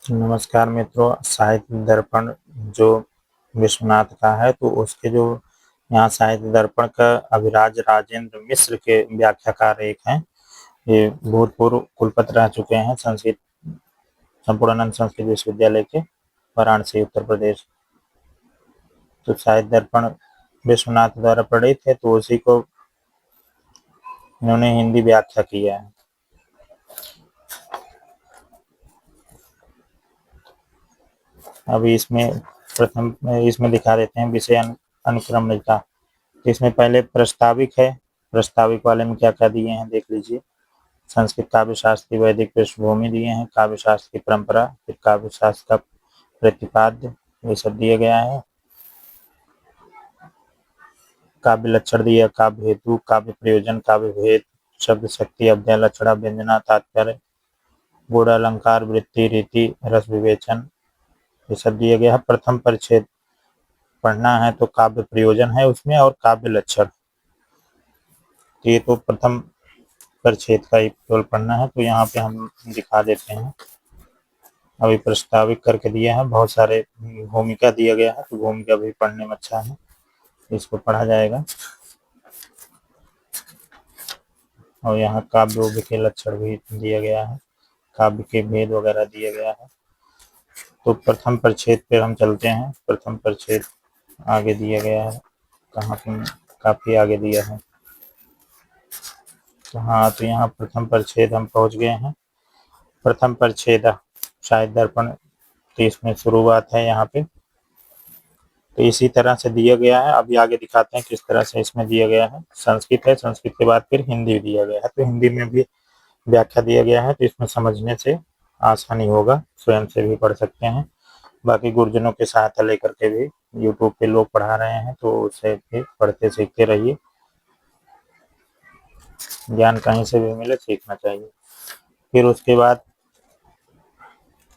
नमस्कार मित्रों, साहित्य दर्पण जो विश्वनाथ का है तो उसके जो यहाँ साहित्य दर्पण का अभिराज राजेंद्र मिश्र के व्याख्याकार एक हैं। ये भूतपूर्व कुलपति रह चुके हैं संस्कृत संपूर्णानंद संस्कृत विश्वविद्यालय के वाराणसी उत्तर प्रदेश। तो साहित्य दर्पण विश्वनाथ द्वारा प्रणीत है तो उसी को इन्होंने हिंदी व्याख्या किया है। अभी इसमें दिखा देते हैं विषय अनुक्रमणिका। तो इसमें पहले प्रस्ताविक है, प्रस्ताविक वाले में क्या क्या दिए हैं देख लीजिए। संस्कृत काव्य शास्त्र की वैदिक पृष्ठभूमि दिए हैं, काव्य शास्त्र की परंपरा, फिर काव्य शास्त्र का प्रतिपाद्य, ये सब दिया गया है। काव्य लक्षण दिया, काव्य हेतु, काव्य प्रयोजन, काव्य भेद, शब्द शक्ति, अध्यय, लक्षणा, व्यंजना, तात्पर्य, गुण, अलंकार, वृत्ति, रीति, रस विवेचन, ये सब दिया गया है। प्रथम परिच्छेद पढ़ना है तो काव्य प्रयोजन है उसमें और काव्य लक्षण। ये तो प्रथम परिच्छेद का ही केवल पढ़ना है, तो यहाँ पे हम दिखा देते हैं। अभी प्रस्ताविक करके दिया है, बहुत सारे भूमिका दिया गया है तो भूमिका भी पढ़ने में अच्छा है, इसको पढ़ा जाएगा। और यहाँ काव्य के लक्षण भी दिया गया है, काव्य के भेद वगैरह दिया गया है। तो प्रथम परिच्छेद पे हम चलते हैं। प्रथम परिच्छेद आगे दिया गया है, कहाँ पे काफी आगे दिया है। तो हाँ, तो यहाँ प्रथम परिच्छेद हम पहुँच गए हैं। प्रथम परिच्छेद साहित्य दर्पण, तो इसमें शुरुआत है यहाँ पे। तो इसी तरह से दिया गया है। अभी आगे दिखाते हैं किस तरह से इसमें दिया गया है। संस्कृत है, संस्कृत के बाद फिर हिंदी दिया गया है, तो हिंदी में भी व्याख्या दिया गया है, तो इसमें समझने से आसानी होगा, स्वयं से भी पढ़ सकते हैं। बाकी गुरुजनों की सहायता लेकर के भी यूट्यूब पे लोग पढ़ा रहे हैं, तो उससे भी पढ़ते सीखते रहिए। ज्ञान कहीं से भी मिले, सीखना चाहिए। फिर उसके बाद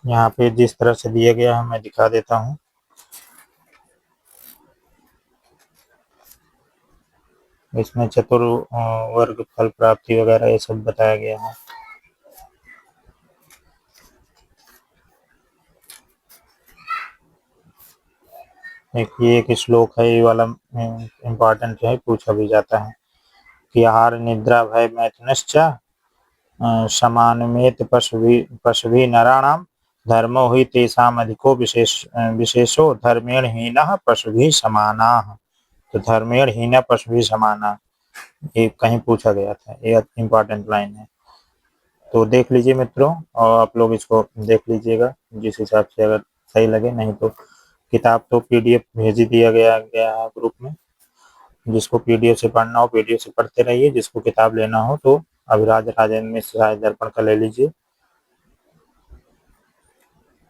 यहाँ पे जिस तरह से दिया गया है मैं दिखा देता हूँ। इसमें चतुर्वर्ग फल प्राप्ति वगैरह ये सब बताया गया है। एक श्लोक है, ये वाला इम्पोर्टेंट है, पूछा भी जाता है कि आहार निद्रा भय मैथुनश्च समानमेत पशुभिः नराणाम धर्मो हि तेषाम् अधिको विशेषो धर्मेण हीनः पशुभिः समानाः। तो धर्मेण हीनः पशुभिः समानाः, ये कहीं पूछा गया था, ये इम्पोर्टेंट लाइन है। तो देख लीजिए मित्रों, और आप लोग इसको देख लीजिएगा जिस हिसाब से, अगर सही लगे। नहीं तो किताब तो पीडीएफ भेज ही दिया गया है ग्रुप में। जिसको पीडीएफ से पढ़ना हो पीडीएफ से पढ़ते रहिए, जिसको किताब लेना हो तो अभिराज राजेंद्र मिश्र साहित्य दर्पण का ले लीजिए।